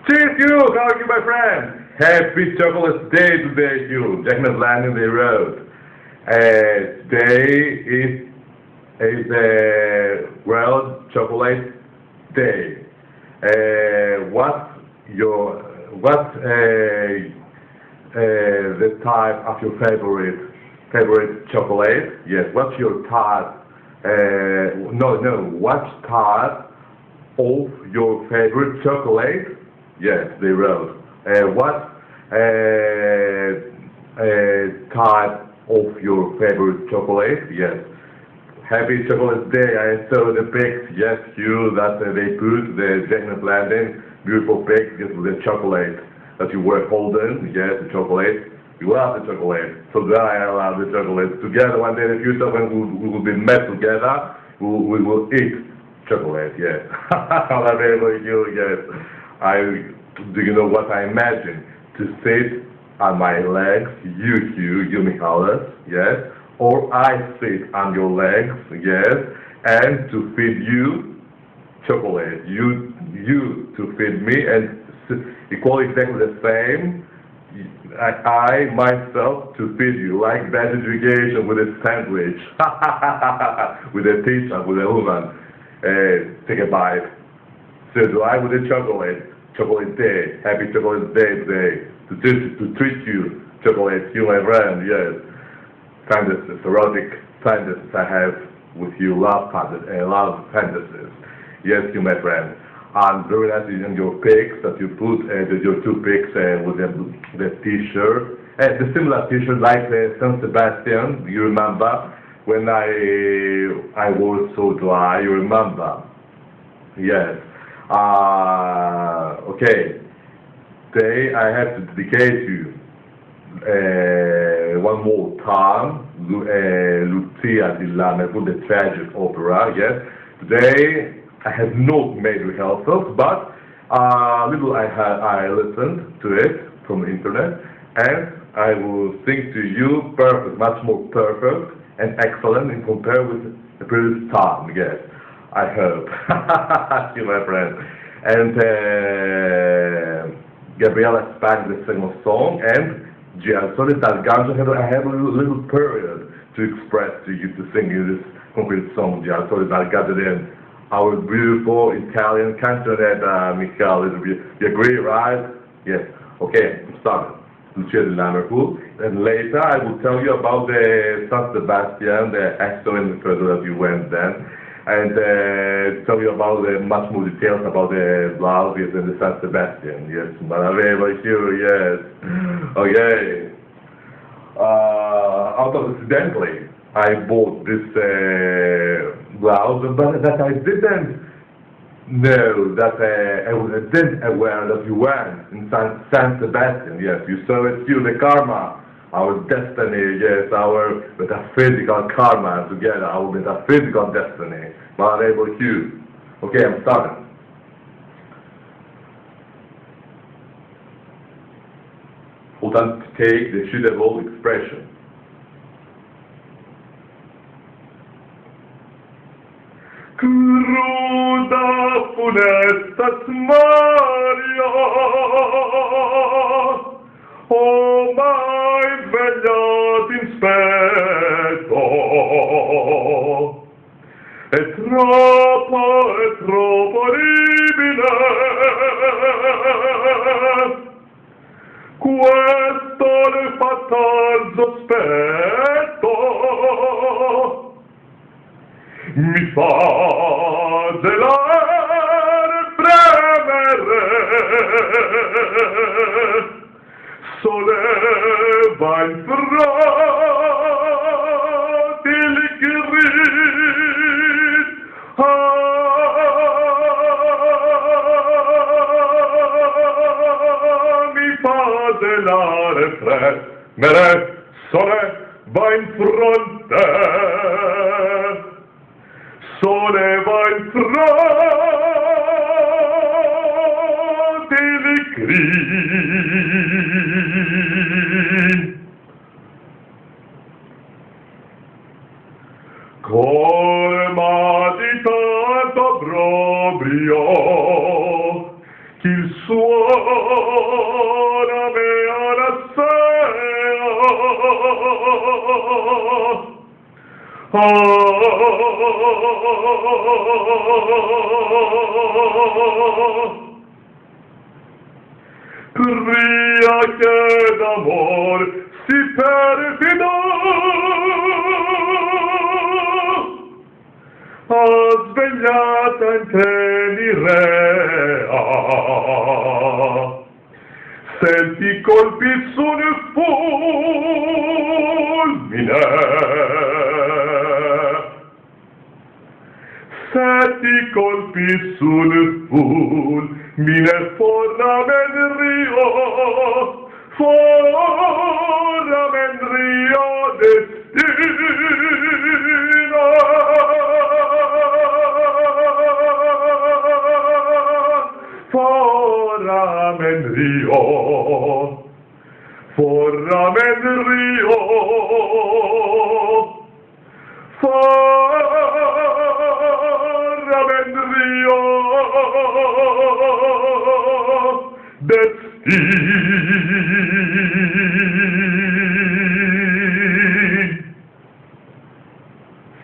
Cheers, Hugh! How are you, my friend? Happy chocolate day today, Hugh. Jackman's landing the road. Today is World Chocolate Day. What's the type of your favorite chocolate? Yes. What's your type? No. What type of your favorite chocolate? Yes, they wrote. What type of your favorite chocolate? Yes. Happy Chocolate Day. I saw the pics. Yes, you that they put the Jackman Landing beautiful pics just with the chocolate that you were holding. Yes, the chocolate. You love the chocolate. So do I love the chocolate. Together one day in the future when we will be met together, we will eat chocolate. Yes. I'm very you. Yes. Do you know what I imagine? To sit on my legs, you Michalis, yes, or I sit on your legs, yes, and to feed you chocolate, you to feed me, and equal exactly the same. I myself to feed you, like that education with a sandwich, with a teacher, with a woman. Take a bite. So do I with the chocolate. Chocolate Day, happy Chocolate Day today, to treat you, chocolate, you my friend, yes. Fantasies, erotic fantasies I have with you, love fantasies, yes, you my friend. And very nice in your pics that you put, your two pics with the t-shirt, the similar t-shirt like San Sebastian, you remember, when I was so dry, you remember, yes. Okay. Today I have to dedicate you one more time, Lucia di Lammermoor for the tragic opera. Yes. Today I have not made rehearsals, but little I listened to it from the internet, and I will sing to you perfect, much more perfect and excellent in compare with the previous time. Yes. I hope. You, my friend. And Gabriela sang the second song, and Gianzoli D'Arganjo, I have a little period to express to you to sing you this complete song, Gianzoli D'Arganjo, and our beautiful Italian canzonetta, Michael. You agree, right? Yes. Okay, I'm starting. Lucia di Lammermoor, and later I will tell you about the San Sebastian, the Exo and the further that you went then. And tell you about much more details about the blouses and the San Sebastian. Yes, Maravilha, yes. Okay. Out of accidentally, I bought this blouse, but that I didn't know that I didn't aware that you went in San Sebastian. Yes, you saw it, you, the karma. Our destiny, yes, our metaphysical karma together, our metaphysical destiny. Variable Q. Okay, I'm starting. Hold on to take the suitable expression. Cruda funestas Maria, oh my vegliat inspetto, è troppo orribile, questo le fatal sospetto, mi fa gelare e premere, solleva in frati il gris, mi fa gelare e premere, solleva in fronte, solleva in frati il gris. Colma di tanto obbrobrio, che il suo Pria che d'amor si perfido ha svegliata in tenirea. Senti colpi su nel fulmine, senti colpi su nel fulmine, forramen rio destino. Forramen rio, forramen rio, forramen rio,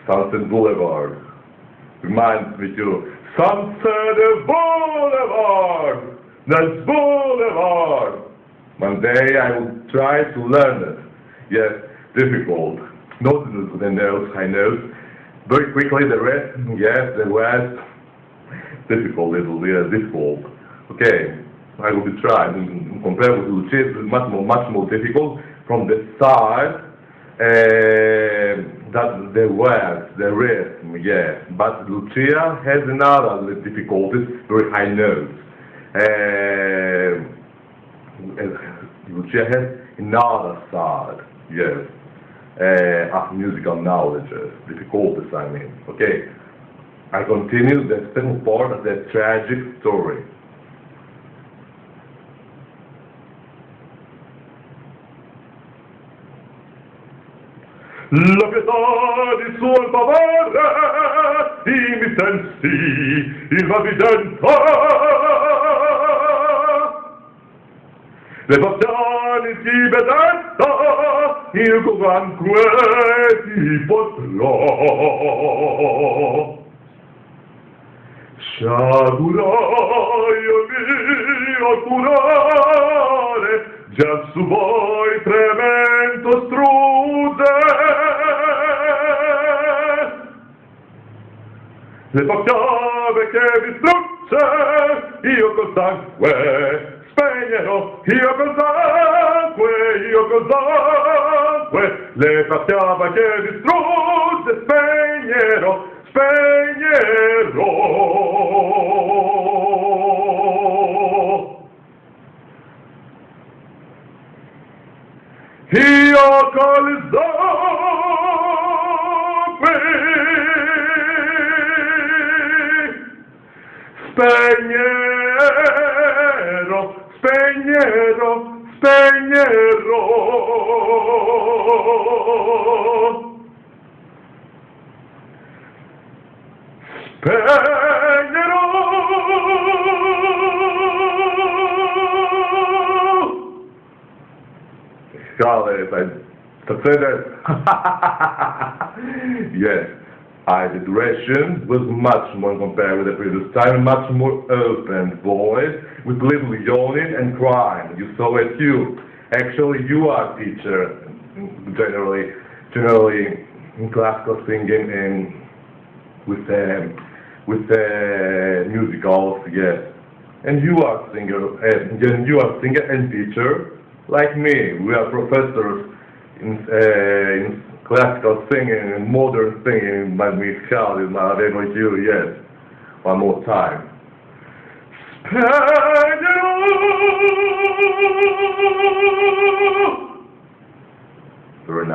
Sunset Boulevard reminds me too. Sunset Boulevard, that's Boulevard. One day I will try to learn it. Yes, difficult. Not the notes, I know. Very quickly the rest, yes, the rest. Difficult, little, yeah, difficult. Okay, I will be trying. Compared with Lucia, it's much more difficult from the start. That the words, the rhythm, yes. But Lucia has another difficulties, very high notes. Lucia has another side, yes, of musical knowledges, difficulties, I mean. Okay, I continue the second part of the tragic story. La pietà di suo favore i mi sensi ravvigenta, le passioni di bellezza io comunque ti potrò sciagurai io mio curare già su voi tremendo struse. Le passione che vi struzze, io col sangue spegnerò, io col sangue, le passione che vi struzze, spegnerò. Io col sangue spegnerò. Charlotte, I succeeded. Yes, the duration was much more compared with the previous time, much more open voice, with little yawning and crying. You saw it too. Actually, you are a teacher, generally in classical singing and with musicals, yes. And you are singer, and teacher. Like me, we are professors in classical singing and modern singing, but we shall is not able to do, yes. One more time. Very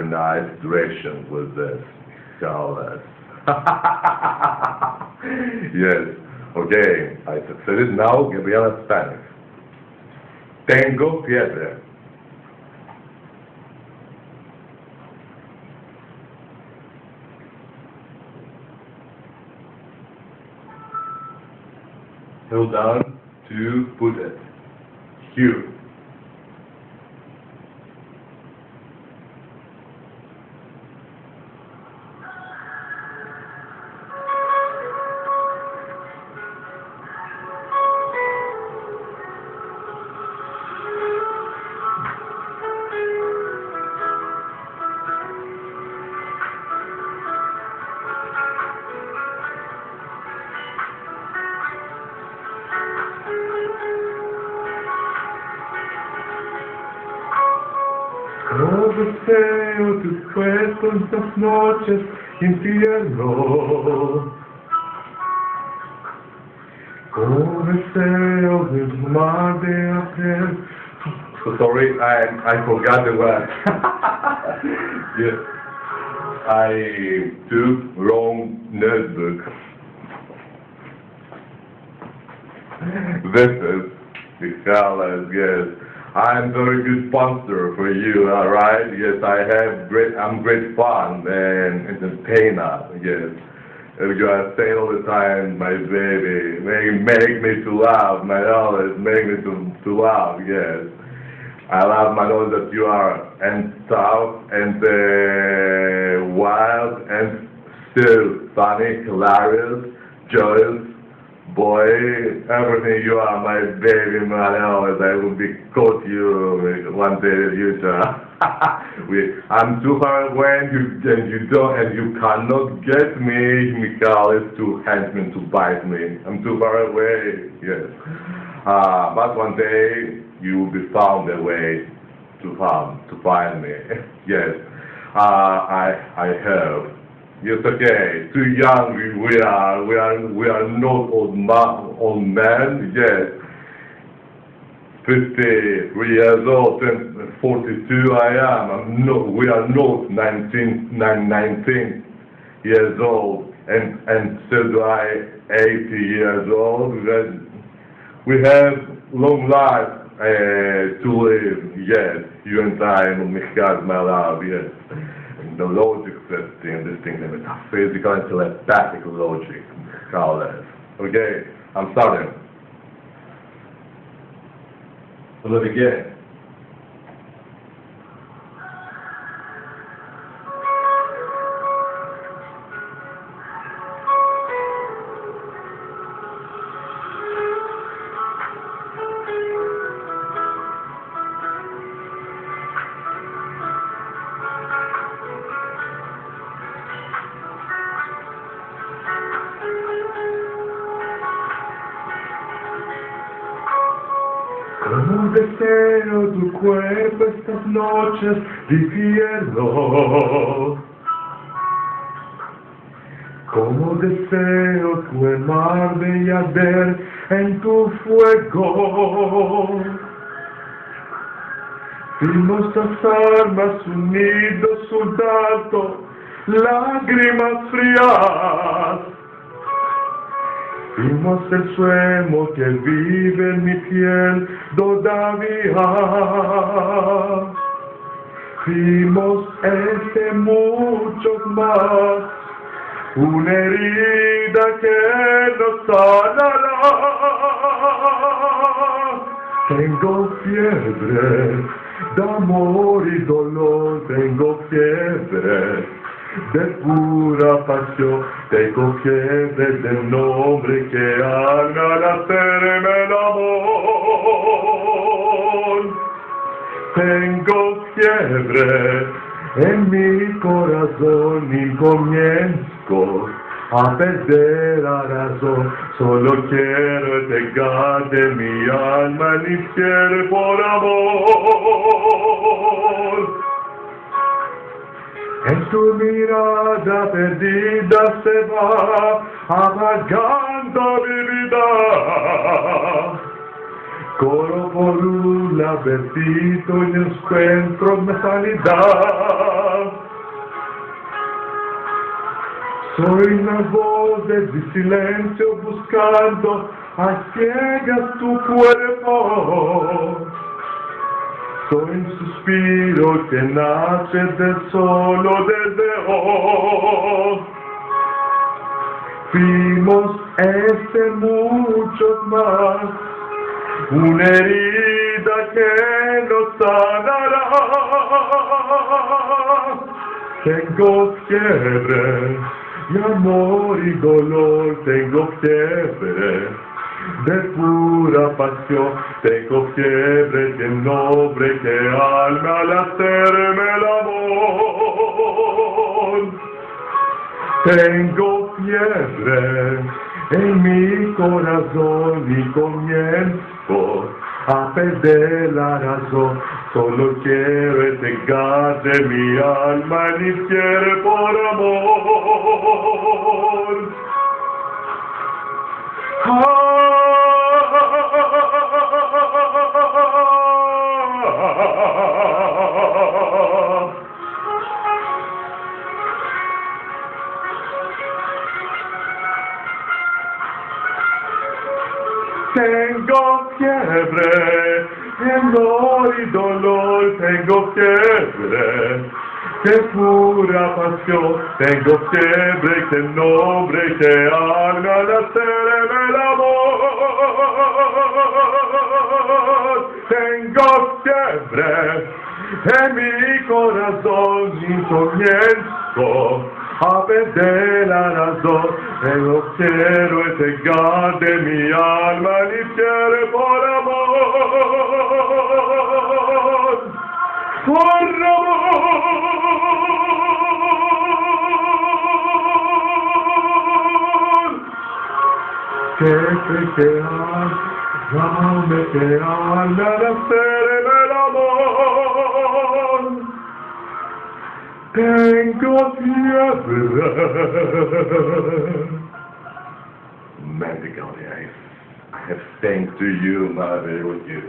nice direction with this, Charlotte. Yes, okay, I succeeded now, Gabriela Spanish. Tengo fiebre. Hold on to put it. HUGH. deseo tu cuerpo estas noches infierno. Como deseo desnudarte a piel. So sorry, I forgot the word. Yeah. I took wrong notebook. This is the colors, yes. I'm very good sponsor for you, alright? Yes, I'm great fun and entertainer, yes. You are saying all the time, my baby, make me to laugh, my always make me to laugh, yes. I love my knowledge that you are and tough and wild and still funny, hilarious, joyous, boy, everything you are, my baby, my always. I will be caught you one day in the future. I'm too far away and you cannot get me. Mikhail is too handsome to bite me. I'm too far away, yes. But one day you will be found a way to find me. Yes, I have. Yes, okay. Too young we are not old men. Yes, 53 years old and 42 I am. We are not 19 years old and still I 80 years old. We have long life to live, yes, you and I, Michal, my love, yes. The logic thing, this thing, the metaphysical and telepathic logic, Michal. Okay, I'm starting. Let's begin. Como deseo tu cuerpo estas noches de infierno. Como deseo tu amarme y arder en tu fuego. Vimos las armas unidos soldado, lágrimas frías. Vimos el sueño que vive en mi piel todavía. Vimos mucho más, una herida que no sanará. Tengo fiebre de amor y dolor, tengo fiebre de pura pasión, tengo fiebre del nombre que haga nacerme el amor. Tengo fiebre en mi corazón y comienzo a perder la razón. Solo quiero entregar de mi alma el infierno por amor. En tu mirada perdida se va apagando mi vida. Corro por un laberinto y encuentro mi salida. Soy una voz del silencio buscando a ciegas tu cuerpo. Soy un suspiro que nace del solo deseo. Vimos mucho más, una herida que no sanará. Tengo fiebre y amor y dolor, tengo fiebre de pura pasión, tengo fiebre de nombre que alma al hacerme el amor. Tengo fiebre en mi corazón y comienzo a perder la razón. Solo quiero entregar de mi alma ni quiere por amor. Tengo fiebre, dolor y dolor, tengo fiebre, de pura pasión, tengo fiebre que nombre que haga nacer el amor. Tengo fiebre en mi corazón y comienzo a perder la razón. No quiero entregar de mi alma ni quiere por amor. Por amor. Que te dame que anda a nacer en el amor. Tengo fiebre. Medically, I have thanks to you, Mother, with you.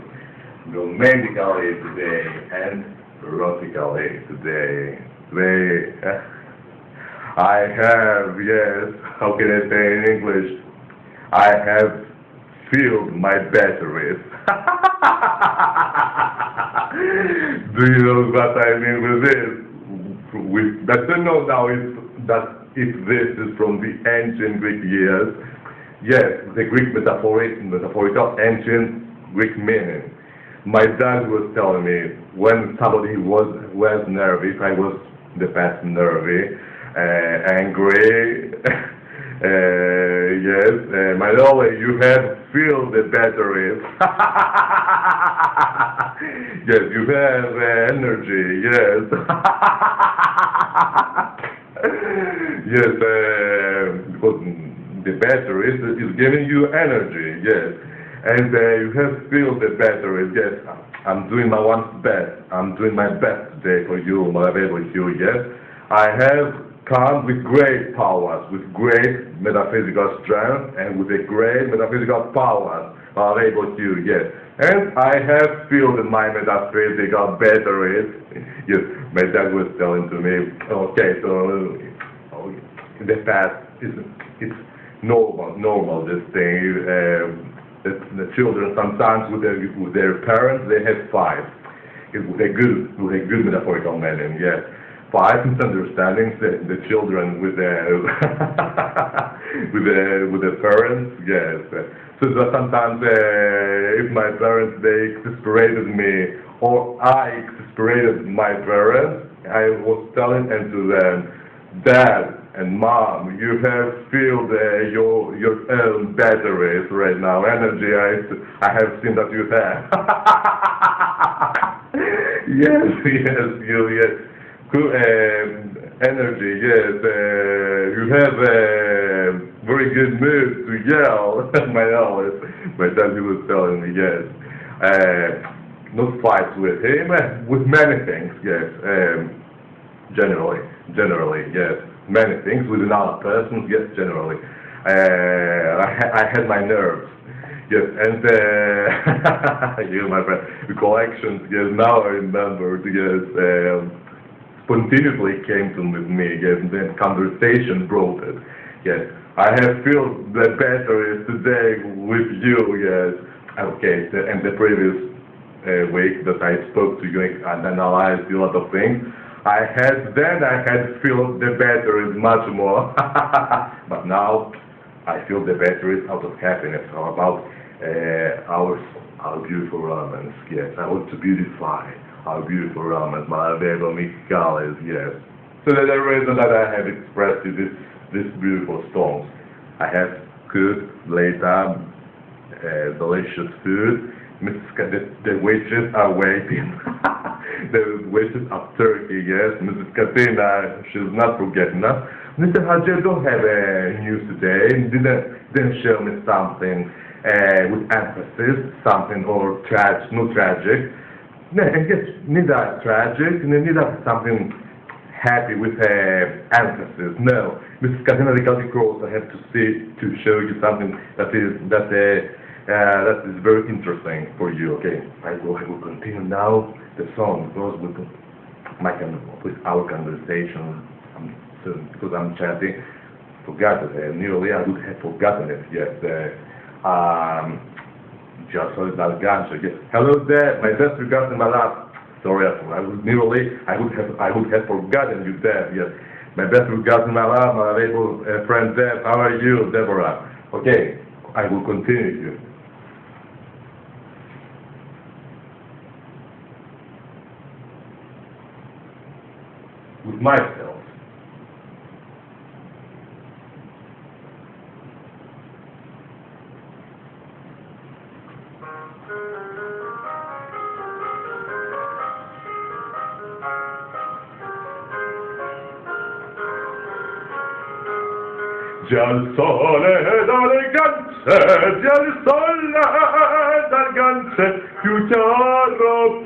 Romantically today and erotically today. I have, yes, how can I say in English? I have filled my batteries. Do you know what I mean with this? I don't know now if this is from the ancient Greek years. Yes, the Greek metaphorical ancient Greek meaning. My dad was telling me when somebody was nervous, I was the past nervy, angry. Yes, my lord, you have filled the batteries. Yes, you have energy. Yes. Yes, because the battery is giving you energy, yes. And you have filled the battery, yes. I'm doing my best. I'm doing my best today for you, LOVABLE, yes. I have come with great powers, with great metaphysical strength, and with a great metaphysical powers, LOVABLE, yes. And I have filled my metaphysical batteries. Yes, my dad was telling to me, okay, so in the past, it's normal this thing. The children sometimes with their parents they have fights. With a good metaphorical meaning, yes. Fights, misunderstandings. The children with the with the parents, yes. So sometimes if my parents they exasperated me or I exasperated my parents, I was telling them to them, Dad and Mom, you have filled your own batteries right now. Energy, I have seen that you have. Yes. Cool, energy, yes. You have very good mood to yell. My dad he was telling me, yes. Not fights with him, with many things, yes. Generally, yes. Many things with another person, yes, generally. I had my nerves, yes, and yes, my friend, recollections, yes, now I remember, yes, spontaneously came to me, yes, and then conversation brought it, yes. I have filled the batteries today with you, yes. Okay, and the previous week that I spoke to you and analyzed a lot of things, I had filled the batteries much more, but now I fill the batteries out of happiness, about our beautiful romance, yes. I want to beautify our beautiful romance, my LOVABLE Michalis, yes. So that's the reason that I have expressed this beautiful songs. I have cooked later delicious food. The waitress are waiting. The waitress of Turkey, yes. Mrs. Katina, she's not forgetting us. Mr. HUGH don't have news today. Didn't show me something with emphasis, something or not tragic. No, and yes, neither tragic, neither something happy with emphasis. No, Mrs. Katina Ricardi Cross, I have to show you something that is very interesting for you. Okay, I will continue now the song goes with our conversation. Because I'm chatting, forgot it. Nearly I would have forgotten it. Yes. Just so that gancho. Yes. Hello there. My best regards in my lap. Sorry, I would have forgotten you there. Yes. My best regards in my lap, my able friend there. How are you, Deborah? Okay. I will continue here. With myself. Già il sole dalle ganze, già il sole dalle ganze, più chiaro,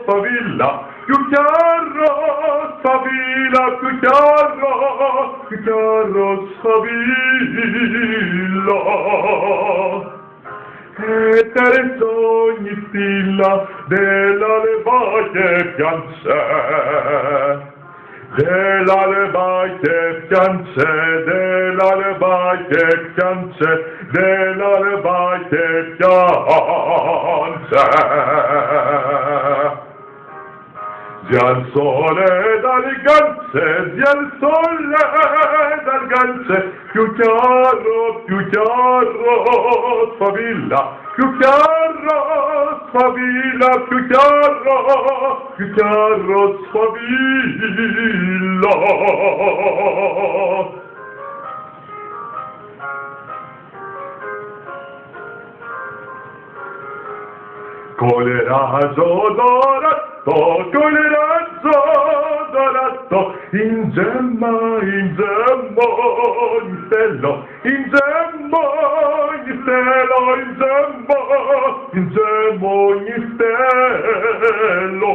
sfavilla, più chiaro, sfavilla, più chiaro, sfavilla. E te sogni stilla della levaie pianse. Della levaie pianse, della levaie pianse, della levaie pianse. Già il sole dalle ganze, già il sole dalle ganze, più chiaro, sfavilla, più chiaro, sfavilla, più chiaro, sfavilla. Coleraggio dorato, in gemma, in stello, in gemmo, in stello, in stello.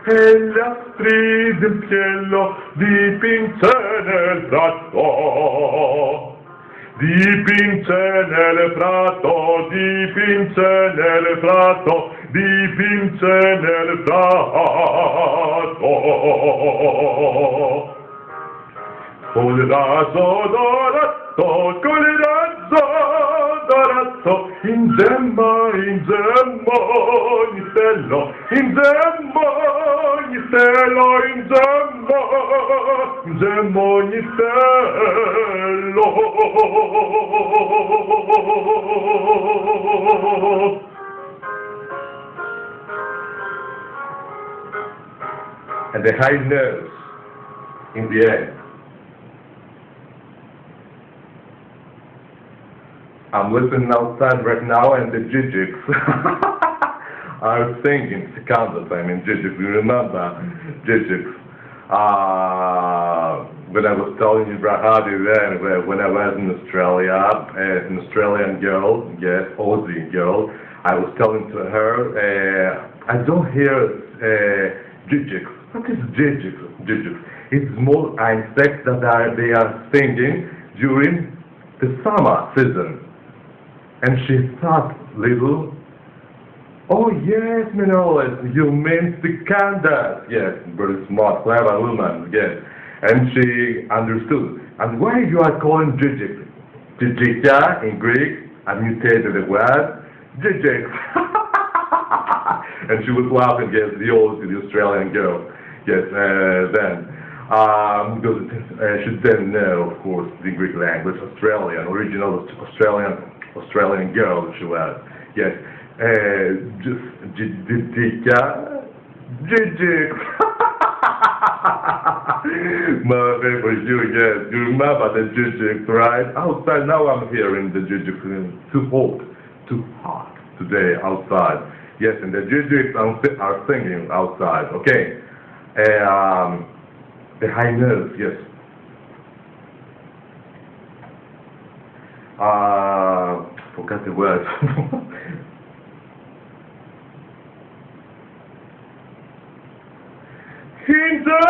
E gli astri del cielo dipinse nel prato. Dipinse nel prato, dipinse nel prato, dipinse nel prato. Col raso dorato, in gemma, in stello, in stello, in gemmo, in stello. And the high notes in the end. I'm listening outside right now and the jijiks are singing secondas. I mean jijiks, you remember jijiks. When I was telling you Brahadi then, when I was in Australia, an Australian girl, yes, Aussie girl, I was telling to her, I don't hear jijiks. What is jijiks? Jijiks. It's small insects that they are singing during the summer season. And she thought little, oh yes, Manolis, you mean cicadas. Yes, very smart, clever woman, yes. And she understood. And why you are calling jijik? Jijika in Greek, I mutated the word, jijik. And she was laughing, yes, the Australian girl. Yes, then. Because she didn't know, of course, the Greek language, original Australian girl she was. Yes. Jijika, jijik. My favorite you, yes. You remember the jijik, right? Outside, now I'm hearing the jijik. Too hot today outside. Yes, and the jijiks are singing outside. Okay. The high notes, yes. Forgot the words. In the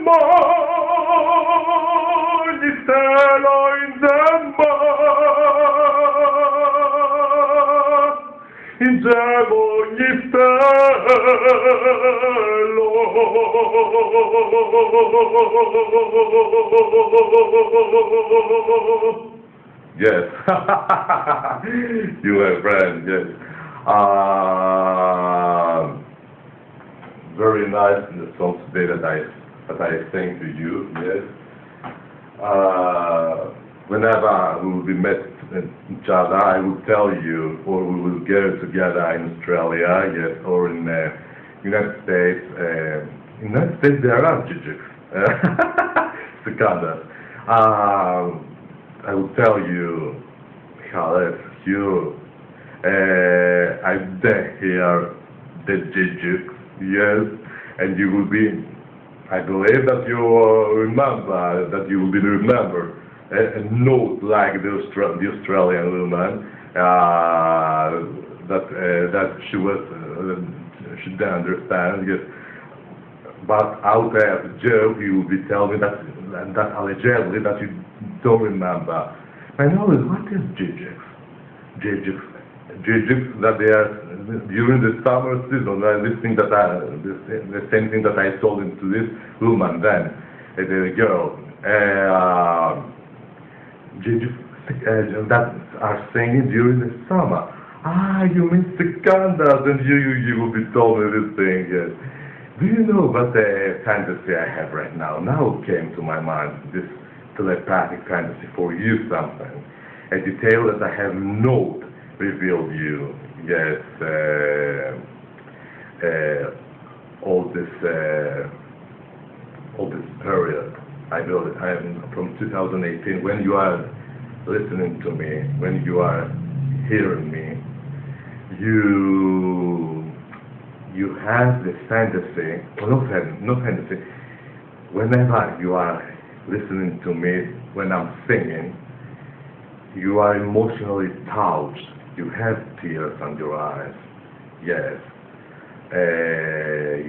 morning, hello in the morning, in the morning, yes, you are a friend, yes. Very nice in the song today that I sing to you, yes. Whenever we will be met each other, I will tell you, or we will go together in Australia, yes, or in United States. United States there are jujux, secondas. I will tell you, Khaled, you, I'm there here, the jujux. Yes, and you will be, I believe that you remember, that you will be remembered, a note like the Australian woman, that she was, she didn't understand, yes. But out there, joke, you will be telling me that allegedly that you don't remember. I know, what is jujux? Jujux, that they are during the summer season. The same thing that I told him to this woman then, the girl. Jujux that are singing during the summer. Ah, you mean secondas, and you will be told me this thing. Yes. Do you know what fantasy I have right now? Now came to my mind this telepathic fantasy for you something. A detail that I have not revealed you, yes, all this period. I am from 2018. When you are listening to me, when you are hearing me, you have this fantasy, well, no fantasy. Whenever you are listening to me, when I'm singing, you are emotionally touched. You have tears on your eyes. Yes.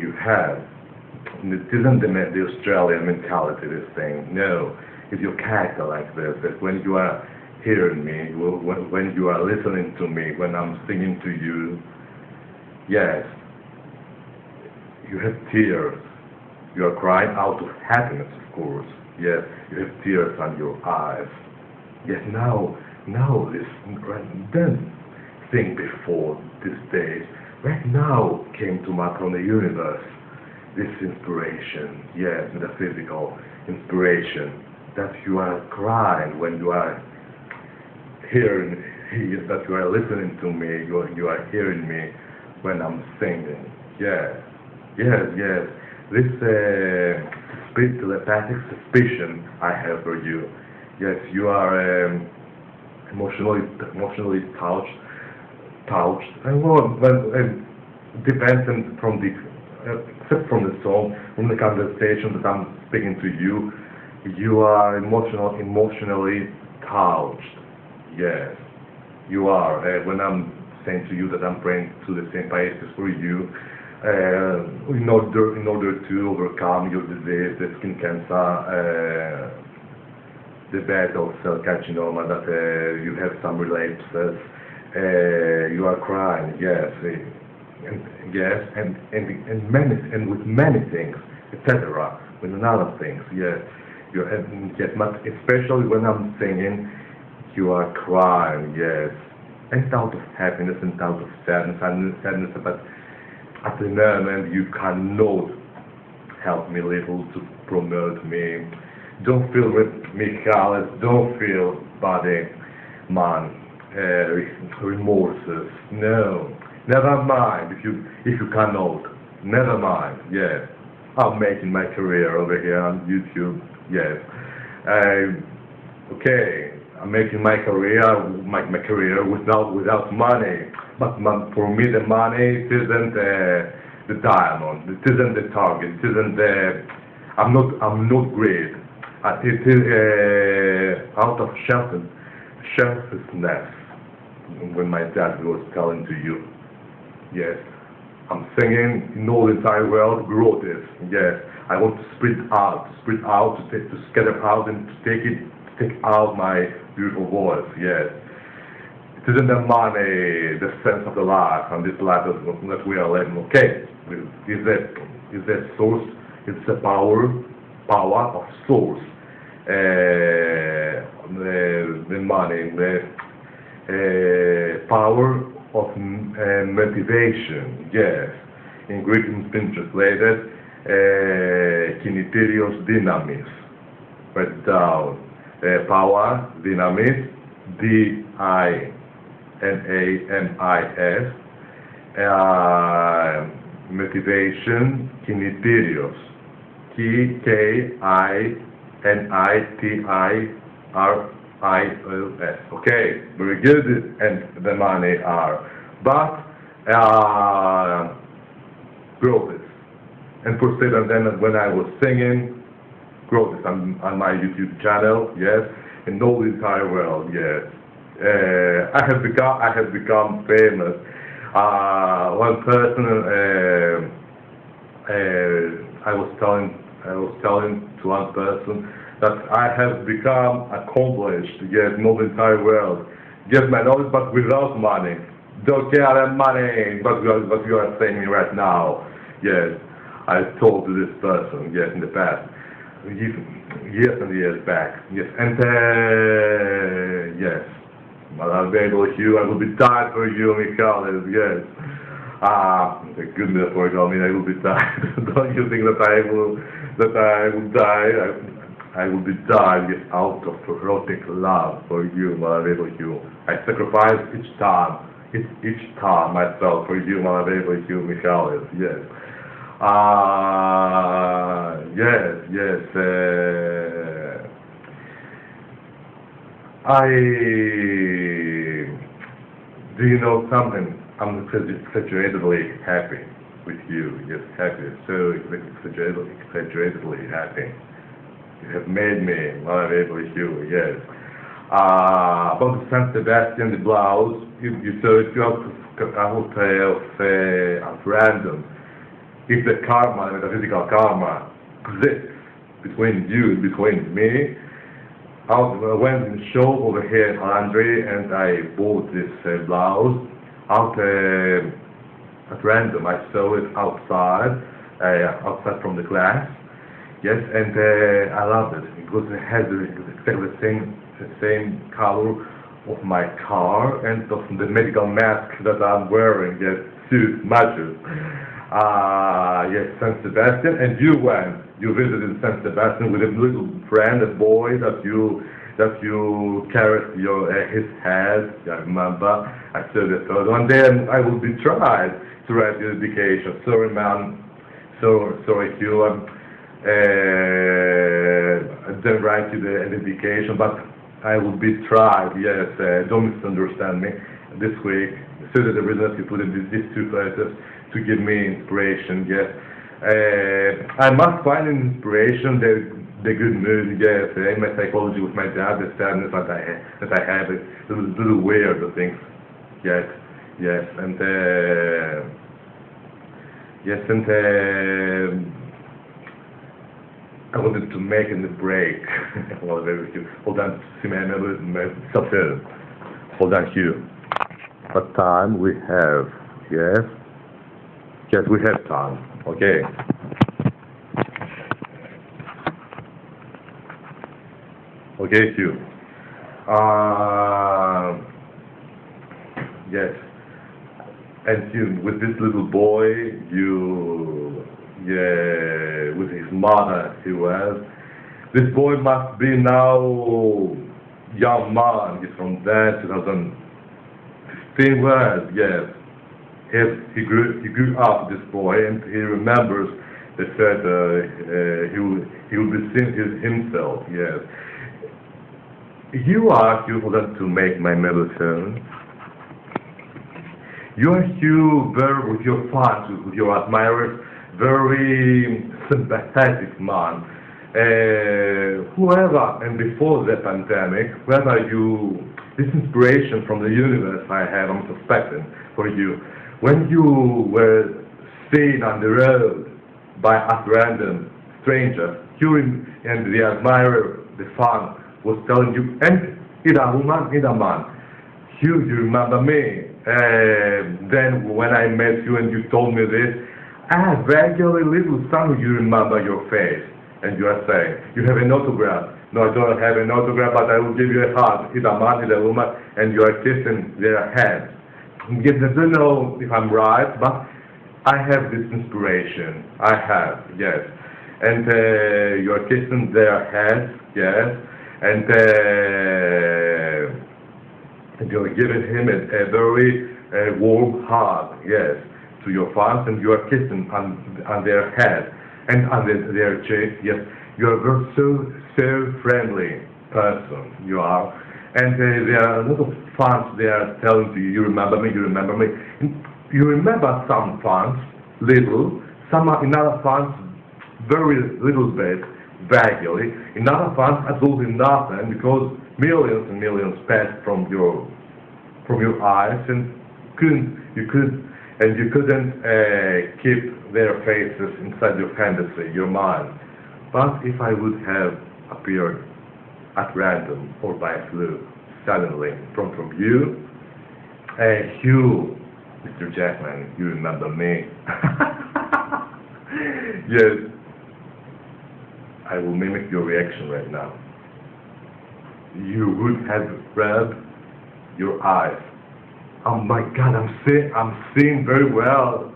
You have. It isn't the Australian mentality, this thing. No. It's your character like this. That when you are hearing me, when you are listening to me, when I'm singing to you, yes. You have tears. You are crying out of happiness, of course. Yes. You have tears on your eyes. Yes, now this, then thing before this day, right now came to my from the universe, this inspiration, yes, metaphysical inspiration, that you are crying when you are hearing, that you are listening to me, you are hearing me when I'm singing, yes. This telepathic suspicion I have for you. Yes, you are emotionally touched. And well, depends from the except from the song, from the conversation that I'm speaking to you. You are emotionally touched. Yes, you are. When I'm saying to you that I'm praying to the same places for you, in order to overcome your disease, the skin cancer. The battle cell carcinoma, that you have some relapses, you are crying, yes, and with many things, etc., with other things, yes, yes, but especially when I'm singing, you are crying, yes, and out of happiness and out of sadness, but at the moment you cannot help me little to promote me. Don't feel with me, Khaled. Don't feel body, man, remorses. No, never mind. If you cannot, never mind. Yes, I'm making my career over here on YouTube. Yes, okay. I'm making my career without money. But for me, the money it isn't the diamond. It isn't the target. It isn't the. I'm not great. It is out of selflessness when my dad was telling to you. Yes, I'm singing in all the entire world, grow this. Yes, I want to spread out, to scatter out and to take out my beautiful voice. Yes, it isn't the money, the sense of the life, and this life that we are living. Okay, is the source, it's the power of source. The money, the power of motivation, yes. In Greek it's been translated kiniterios dynamis. Write it down. Power, dynamis, D-I-N-A-M-I-S. Motivation, kiniterios. K-I-N-I-T-I-R-I-O-S. Okay, very good, and the money are. But, grow this. And proceed, and then when I was singing, grow this on my YouTube channel, yes, in all the entire world, yes. I have become famous. One person, I was telling to one person that I have become accomplished, yes, in all the entire world. Yes, my knowledge, but without money. Don't care about money, but what you are saying right now. Yes, I told to this person, yes, in the past, years and years back. Yes, and yes, LOVABLE HUGH, I will be tired for you, Michalis, yes. The good metaphorical, I mean, I will be tired. Don't you think that I will die? I will be died out of erotic love for you, LOVABLE HUGH. I sacrifice each time myself for you, LOVABLE HUGH, Michalis, yes. Yes. Do you know something? I'm exaggeratedly happy with you. Yes, happy. So exaggeratedly happy. You have made me LOVABLE HUGH. Yes. About the San Sebastian, the blouse. You saw it out of random. If the karma, the metaphysical karma, exists between you and between me, I went in the shop over here in Andre and I bought this blouse out at random. I saw it outside from the glass. Yes, and I loved it because it has exactly the same color of my car and of the medical mask that I'm wearing. Yes, suit matches. Yes, San Sebastian, and you visited San Sebastian with a little friend, a boy that you carried his head. I remember. I saw the photo, and then I will be tried to write the dedication. Sorry, man. Sorry, Hugh. I didn't write you the dedication, but I will be tried. Yes, don't misunderstand me. This week, so that the reason that you put in these two photos to give me inspiration, yes. I must find inspiration, the good mood, yes, in my psychology with my dad, the sadness that I have, the little weird things, yes, and I wanted to make in the break. Well, hold on, see my self-help. Hold on, Hugh. What time we have? Yes. Yes, we have time. Okay. Okay, Hugh. Yes. And Hugh, with this little boy, with his mother, he was. This boy must be now young man. He's from there, 2015 was, yes. He grew up, this boy, and he remembers the fact he will be seeing himself, yes. You are Hugh for them to make my medicine. You are Hugh very, with your fans, with your admirers, very sympathetic man. Whoever, and before the pandemic, whoever you this inspiration from the universe I have, I'm suspecting, for you. When you were seen on the road by a random stranger, and the admirer, the fan, was telling you, and ida woman, ida man, you remember me? Then when I met you and you told me this, ah, vaguely little son, you remember your face. And you are saying, you have an autograph. No, I don't have an autograph, but I will give you a hug. It's a man, it's a woman, and you are kissing their hands. Yes, I don't know if I'm right, but I have this inspiration. I have, yes. And you are kissing their hands, yes. And you're giving him a very warm hug, yes, to your fans, and you are kissing on their head and on their cheek, yes. You are very so friendly person, you are. And there are a lot of fans, they are telling you, you remember me, you remember me. And you remember some fans, little, some are in other fans, very little bit, vaguely. In other fans, absolutely nothing, because millions and millions passed from your eyes, and you couldn't keep their faces inside your fantasy, your mind. But if I would have appeared at random or by a fluke, suddenly from you, Hugh, Mr. Jackman, you remember me? Yes, I will mimic your reaction right now. You would have rubbed your eyes. Oh my God, I'm seeing very well.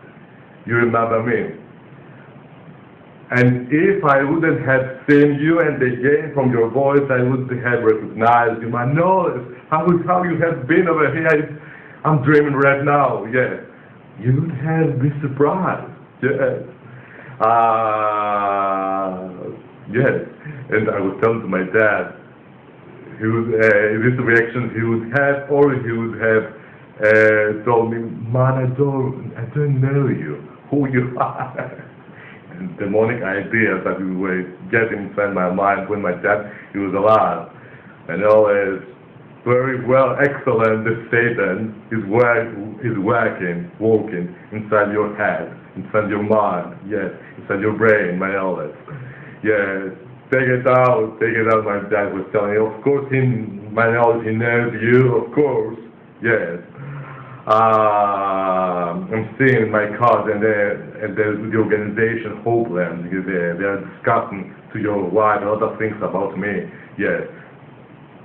You remember me. And if I wouldn't have seen you, and again from your voice I would have recognized you, my nose, how you have been over here. I'm dreaming right now, yes. You would have been surprised, yes. Yes. And I was telling to my dad, he would, this reaction he would have, or he would have told me, man, I don't know you, who you are. And demonic idea that we were getting inside my mind when my dad, he was alive. And always very well, excellent, the Satan is working inside your head, inside your mind, yes, inside your brain, my Elvis. Yes, take it out, my dad was telling me. Of course, my Elvis, he knows you, of course, yes. I'm seeing my cards and the organization Hopeland, because they are discussing to your wife a lot of things about me. Yes,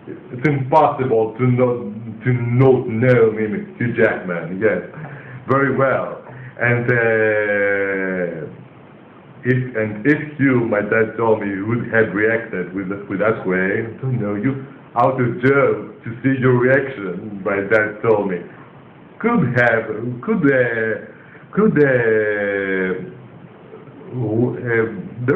it's impossible to not know me, HUGH JACKMAN. Yes, very well. And if you, my dad told me, would have reacted with that way, I don't know, you out of joke to see your reaction. My dad told me. There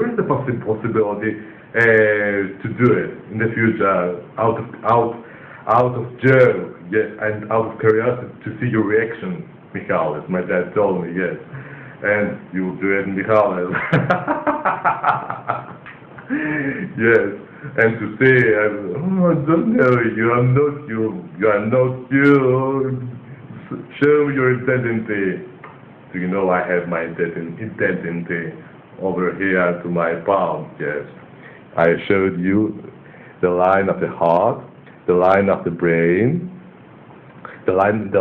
is a possibility to do it in the future, out of joke, yes, and out of curiosity to see your reaction, Michalis. My dad told me, yes, and you will do it, Michalis. Yes, and to say, oh, I don't know you, I'm not you, you are not you. Show your identity. Do you know I have my identity over here to my palm? Yes. I showed you the line of the heart, the line of the brain, the line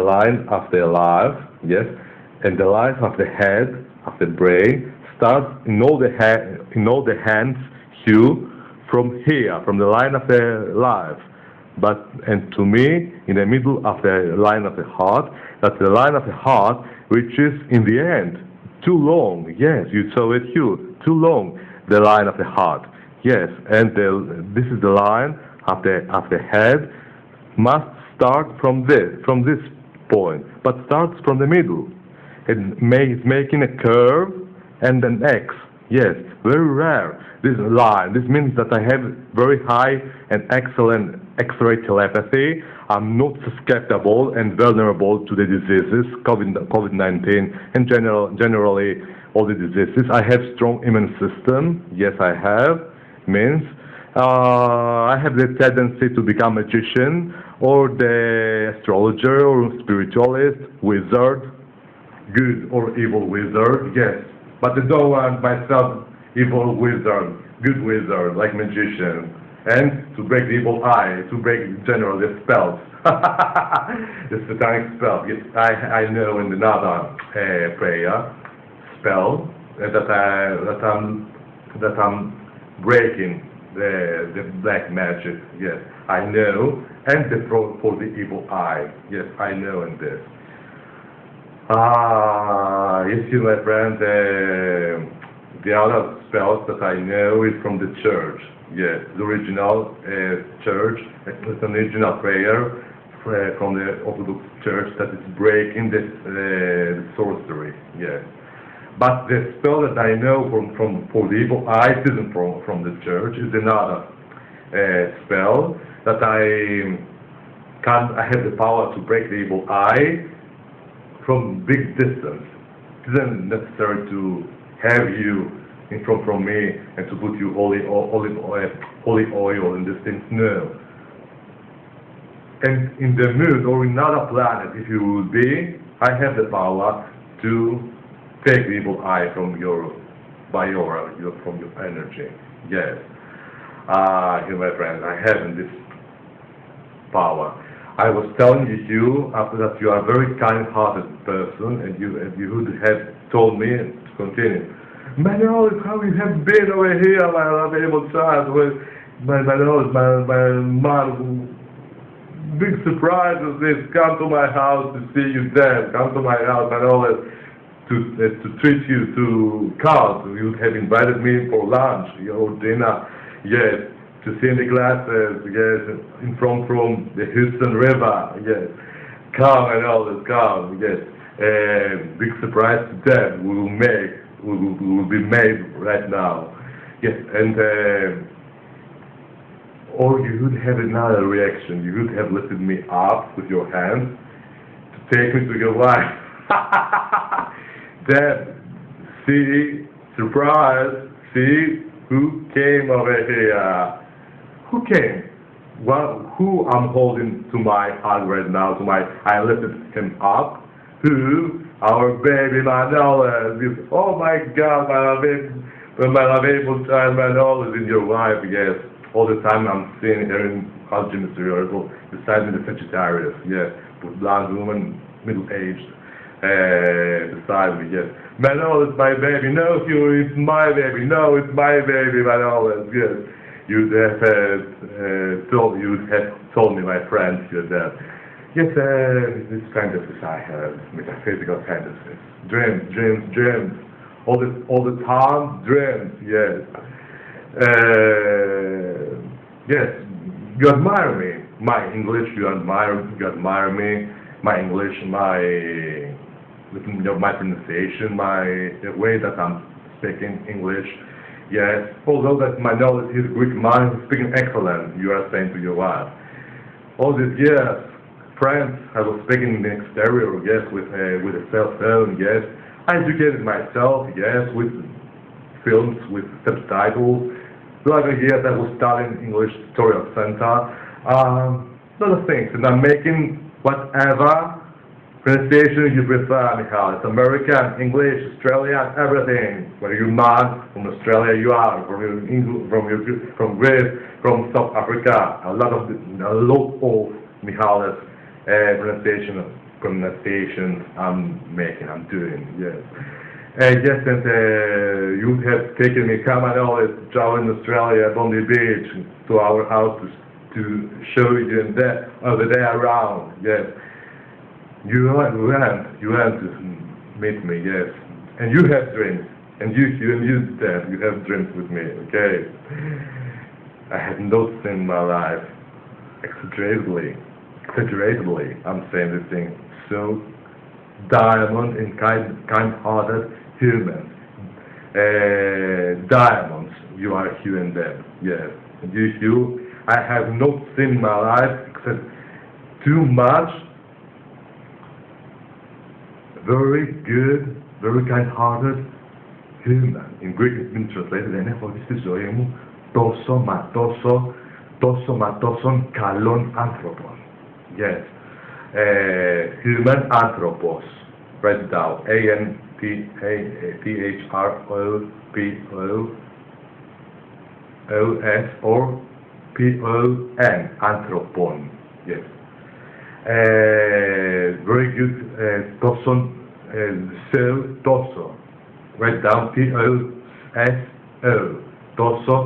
of the life, yes, and the line of the head, of the brain, starts in all the hands, Hugh, from here, from the line of the life. And to me, in the middle of the line of the heart, that's the line of the heart which is in the end too long. Yes, you saw it, Hugh, too long, the line of the heart. Yes, and this is the line of the head, must start from this point, but starts from the middle. It's making a curve and an X. Yes, very rare, this line. This means that I have very high and excellent X-ray telepathy. I'm not susceptible and vulnerable to the diseases, COVID-19, and generally all the diseases. I have strong immune system. Yes, I have. Means I have the tendency to become a magician or the astrologer or spiritualist, wizard, good or evil wizard, yes. But I don't want myself evil wizard, good wizard, like magician. And to break the evil eye, to break generally the spells. The satanic spell. Yes, I know in another prayer spell that I'm breaking the black magic. Yes, I know, and the for the evil eye. Yes, I know in this. You see, my friend, the other spells that I know is from the church. Yes, the original church. It's an original prayer from the Orthodox Church that is breaking this sorcery. Yes. But the spell that I know from for the evil eye isn't from the church. Is another spell that I have the power to break the evil eye from big distance. It isn't necessary to have you in front from me and to put you holy oil in these things. No. And in the moon or in another planet, if you will be, I have the power to take the evil eye from your energy. Yes. My friend, I have this power. I was telling you after that you are a very kind-hearted person, and you would have told me to continue. Manuel, how you have been over here, my lovable child? My mom, big surprise is this. Come to my house to see you dead. Come to my house, Manuel, to treat you to cards. You have invited me for lunch, your dinner. Yes. To see in the glasses, yes, in from the Houston River, yes. Come and all this, come, yes. Big surprise to them will be made right now. Yes, and or you would have another reaction. You would have lifted me up with your hands to take me to your wife. Then, see, surprise, see who came over here. Who came? Well, who I'm holding to my heart right now, I lifted him up. Who? Our baby Manola. Oh my God, my lovable child Manola is in your wife, yes. All the time I'm seeing her in HUGH JACKMAN beside me the Sagittarius, yes. With blonde woman, middle-aged, beside me, yes. Manola is my baby. No, Hugh, it's my baby. No, it's my baby, Manola, yes. You'd have told me, my friend, that yes, this fantasies I have, metaphysical fantasies, dreams, all the time, dreams, yes, yes. You admire me, my English. You admire me, my English, my pronunciation, the way that I'm speaking English. Yes, although that my knowledge is Greek, mine is speaking excellent, you are saying to your wife. All these years, friends, I was speaking in the exterior, yes, with a cell phone, yes. I educated myself, yes, with films, with subtitles. So other years I was studying English Tutorial Center, lot of things, and I'm making whatever pronunciation you prefer, Michal. It's American, English, Australian, everything. Whether you're not from Australia, you are from Greece, from South Africa. A lot of Michal's pronunciations I'm doing. Yes. Yes, and you have taken me, come and always travel in Australia, Bondi Beach, to our house to show you and over there around. Yes. You went to meet me, yes. And you have dreams. And you said you have dreams with me, okay? I had no sin in my life. Exaggeratedly, I'm saying this thing. So, diamond and kind-hearted humans. Diamonds, you are Hugh and them, yes. And you, Hugh, I have no sin in my life except too much. Very good, very kind-hearted human. In Greek it's been translated, τόσο μα τόσον καλών άνθρωπων. Yes. Human anthropos. Write it down. A-N-T-H-R-O-P-O-O-S or P-O-N. Anthropon. Yes. Very good. Τόσον. So, τόσο. Write down. T-O-S-O. Τόσο.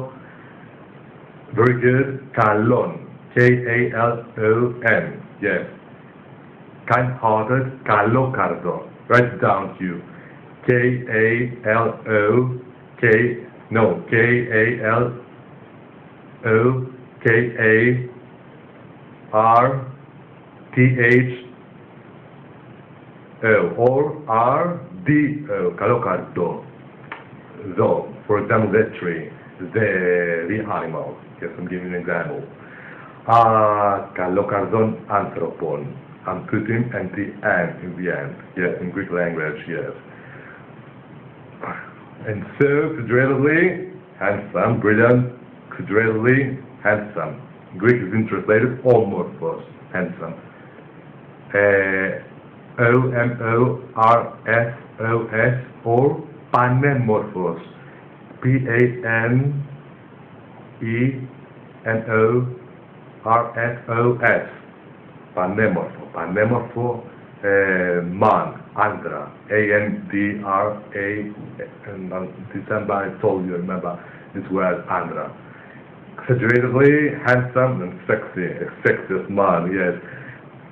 Very good. Kalon. K-A-L-O-N. Yes. Kind-hearted. Kalokardo. Write it down to you. K-A-L-O-K. No. K-A-L-O-K-A-R-T-H-O or R-D-O. Kalokardo. Though, for example, that tree. The animal. Yes, I'm giving an example. Kalokardon anthropon. I'm putting the N in the end. Yes, in Greek language, yes. And so, figuratively, handsome, brilliant, figuratively, handsome. Greek is been translated omorphos, handsome. O-M-O-R-F-O-S or panemorphos. P-A-N-E-M-O-R-F-O-S. Panemorpho. Panemorpho man. Andra. A-N-D-R-A. December I told you, remember this word Andra. Exaggeratively handsome and sexy. A sexiest man, yes.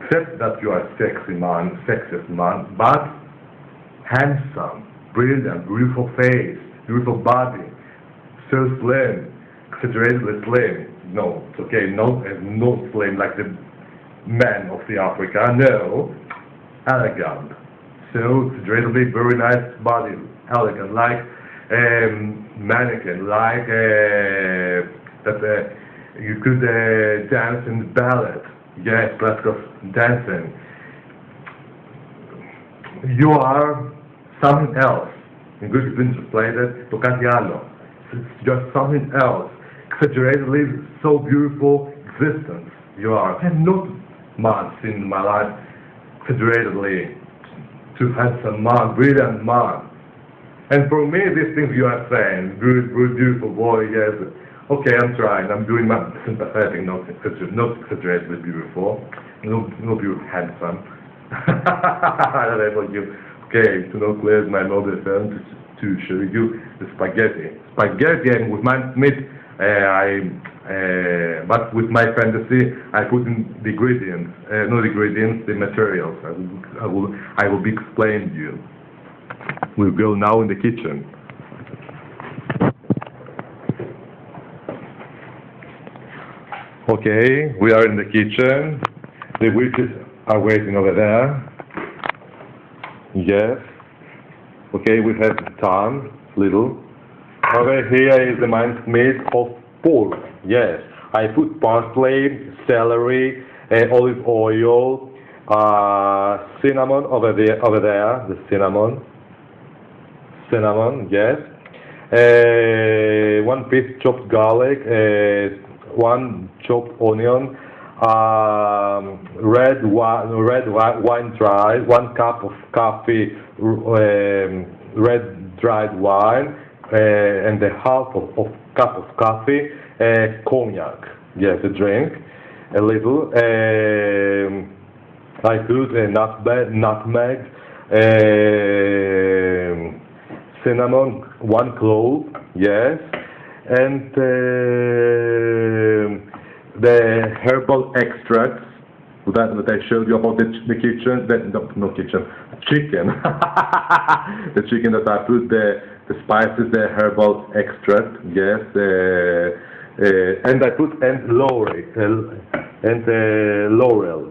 Except that you are a sexy man, sexiest man, but handsome, brilliant, beautiful face. Beautiful body, so slim, exaggeratedly slim. No, it's okay, no slim like the men of the Africa, no, elegant. So exaggeratedly very nice body, elegant, like mannequin, like that you could dance in ballet. Yes, classical dancing. You are something else. In Greek it's been translated to κάτι άλλο. It's just something else. Exaggeratedly so beautiful existence you are. I have not much in my life exaggeratedly to handsome man, brilliant man. And for me these things you are saying, good, beautiful boy, yes. Okay, I'm trying. I'm doing my sympathetic, not exaggeratedly beautiful, not beautiful handsome. I don't know you. Okay, to know clear my mobile phone to show you the spaghetti. Spaghetti and with my meat, but with my fantasy, I put in the ingredients, not the ingredients, the materials. I will be explaining to you. We'll go now in the kitchen. Okay, we are in the kitchen. The witches are waiting over there. Yes. Okay, we have time, little. Over here is the minced meat of pork. Yes. I put parsley, celery, olive oil, cinnamon over there, the cinnamon. Cinnamon, yes. 1 piece chopped garlic, 1 chopped onion, red wine dry, 1 cup of coffee, red dried wine, and a half of cup of coffee, cognac. Yes, a drink, a little. I put a nutmeg, cinnamon, 1 clove, yes, and the herbal extracts that I showed you about the kitchen, chicken, the chicken that I put the spices, the herbal extract, yes, and I put laurel,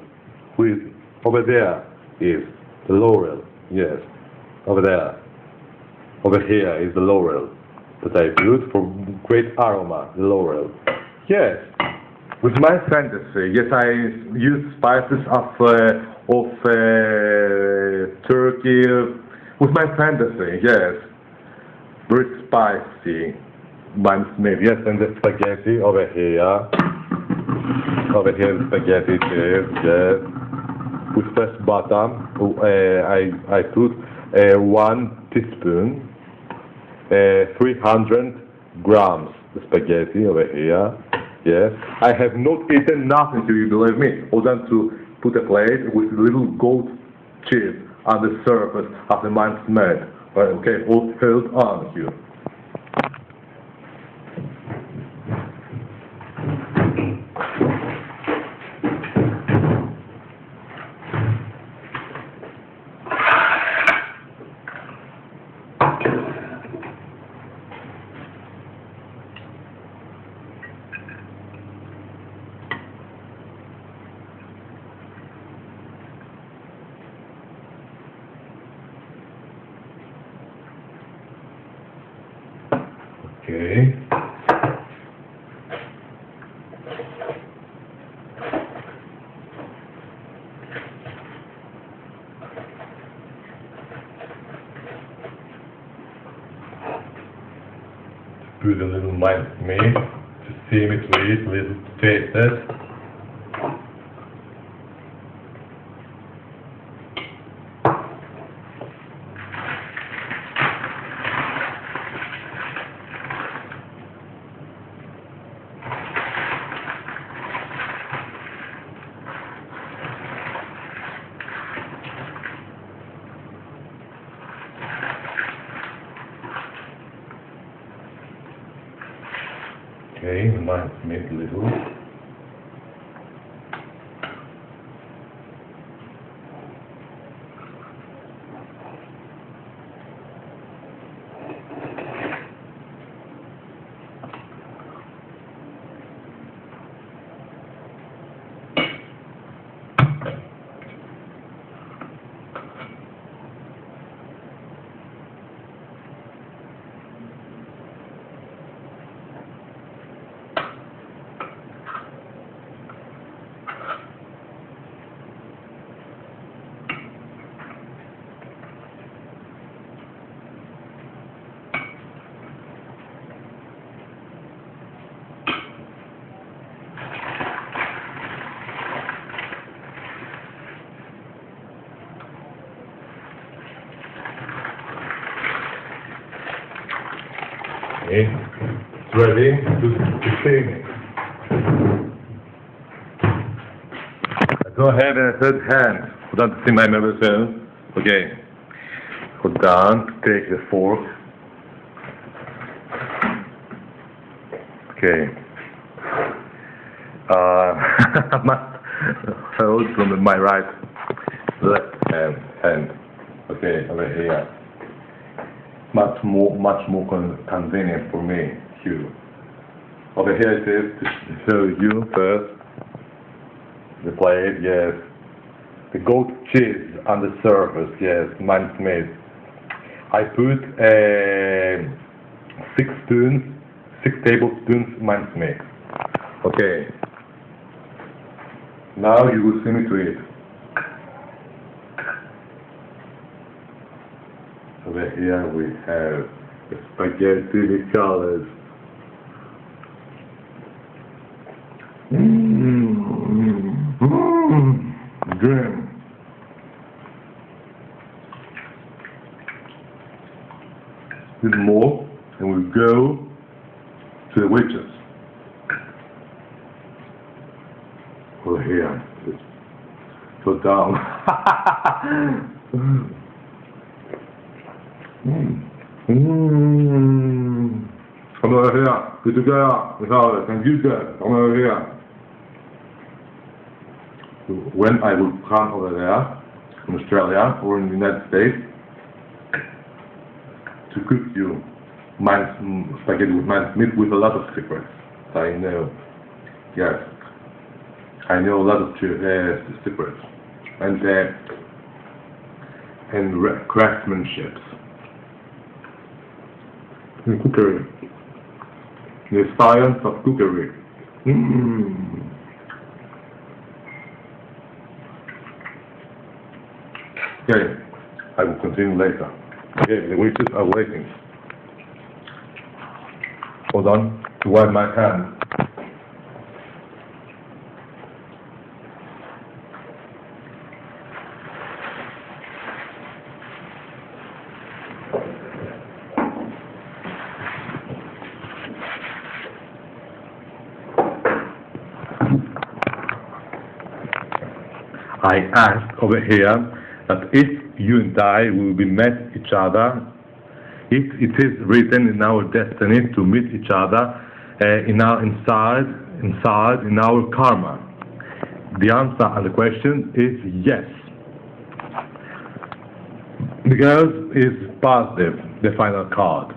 with over there is the laurel, yes, over there. Over here is the laurel that I put for great aroma, the laurel. Yes, with my fantasy, yes, I use spices of Turkey, with my fantasy, yes, very spicy, mine's made. Yes, and the spaghetti over here. Over here, the spaghetti cheese, yes. With fresh butter, I put 1 teaspoon, 300 grams the spaghetti over here. Yes, I have not eaten nothing, do you believe me? Other than to put a plate with little goat cheese on the surface of the mine's made. Okay, hold on here. Okay. Put a little minced meat to steam it with, a little to taste it. Okay, minced meat a little. Okay, it's ready to steam it. Go ahead and third hand. Hold on to see my medicine. Okay. Hold on, take the fork. Okay. I must hold from my left hand. Okay, over here. Much more convenient for me, Hugh. Over here it is to show you first the plate, yes. The goat cheese on the surface, yes, mine's made. I put 6 tablespoons mine's made. Okay. Now you will see me to it. Over here we have the spaghetti with colors. Good. A little more, and we'll go to the witches. Over here. Go down. Come over here. Good together. Without it. And you there. Come over here. When I will come over there, in Australia or in the United States, to cook you spaghetti with minced meat with a lot of secrets. I know. Yes. I know a lot of secrets. And craftsmanship. In cookery. The science of cookery. Okay, I will continue later. Okay, the witches are waiting. Hold on, to wipe my hands. I asked over here that if you and I will be met each other, if it is written in our destiny to meet each other in our karma. The answer on the question is yes. Because it's positive, the final card.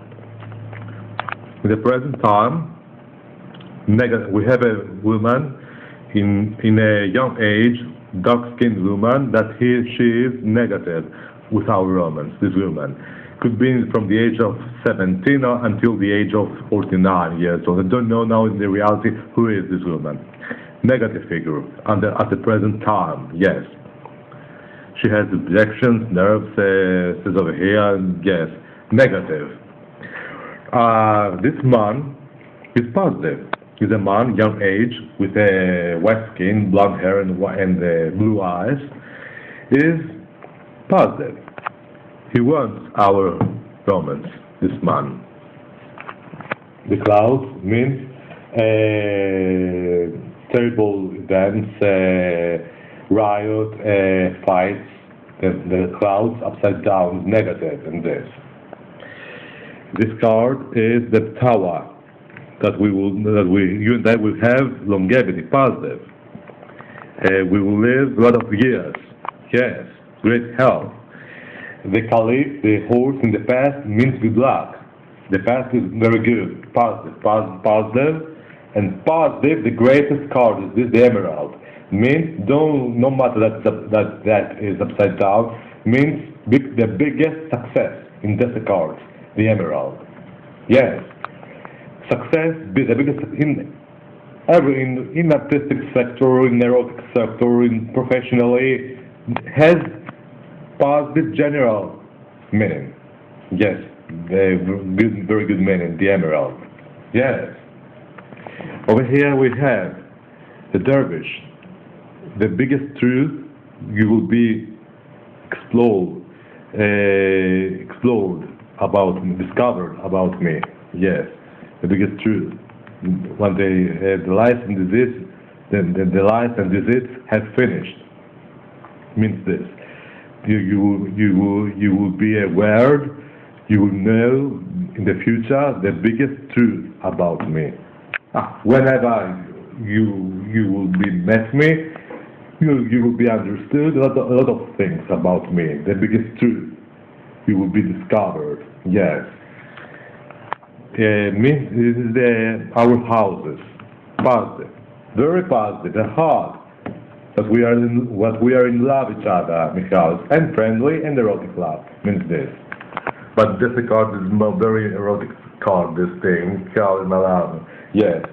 In the present time, we have a woman in a young age, dark-skinned woman, that she is negative with our romance, this woman. Could be from the age of 17 or until the age of 49 years old. I don't know now in the reality who is this woman. Negative figure at the present time, yes. She has objections, nerves, says over here, yes, negative. This man is positive. He's a man, young age, with a white skin, blonde hair, and blue eyes. Is positive. He wants our romance, this man. The clouds means terrible events, riot, fights. The clouds upside down, negative in this. This card is the Tower. You and I will have longevity, positive. We will live a lot of years. Yes, great health. The Caliph, the horse in the past, means good luck. The past is very good, positive, and positive. The greatest card is this, the Emerald. Means no matter that is upside down. Means the biggest success in this card, the Emerald. Yes. Success, the biggest in artistic sector, in erotic sector, in professionally, has positive general meaning. Yes, very good meaning, the Emerald. Yes. Over here we have the Dervish. The biggest truth you will be discovered about me. Yes. The biggest truth. When the lies and disease, the lies and disease have finished. Means this: you will be aware, you will know in the future the biggest truth about me. Whenever you will be met me, you will be understood a lot of things about me. The biggest truth you will be discovered. Yes. This is our houses, positive, very positive, and hard. That we are in love with each other, Michael, and friendly and erotic love means this. But this card is a very erotic card. This thing, Michael is my love. Yes,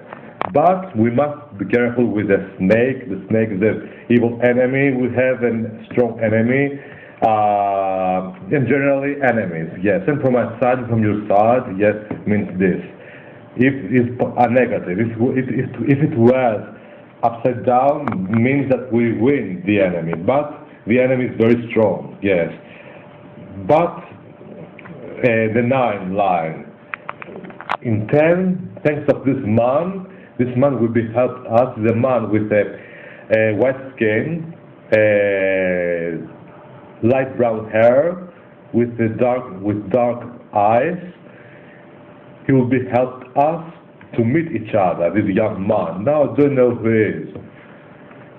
but we must be careful with the snake. The snake is an evil enemy. We have a strong enemy. And generally enemies, yes. And from my side, from your side, yes, means this. If it's a negative, if it was upside down, means that we win the enemy. But the enemy is very strong, yes. But the 9 line. In 10, thanks of this man will be helped us. The man with a white skin, light brown hair, with dark eyes. He will be helped us to meet each other, this young man. Now I don't know who he is.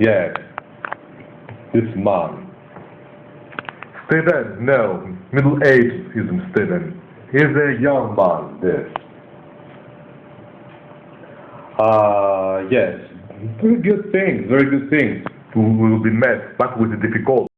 Yes, this man. Stephen, no, middle age isn't Stephen. He's a young man, this. Yes, very good things. We will be met, but with the difficulty.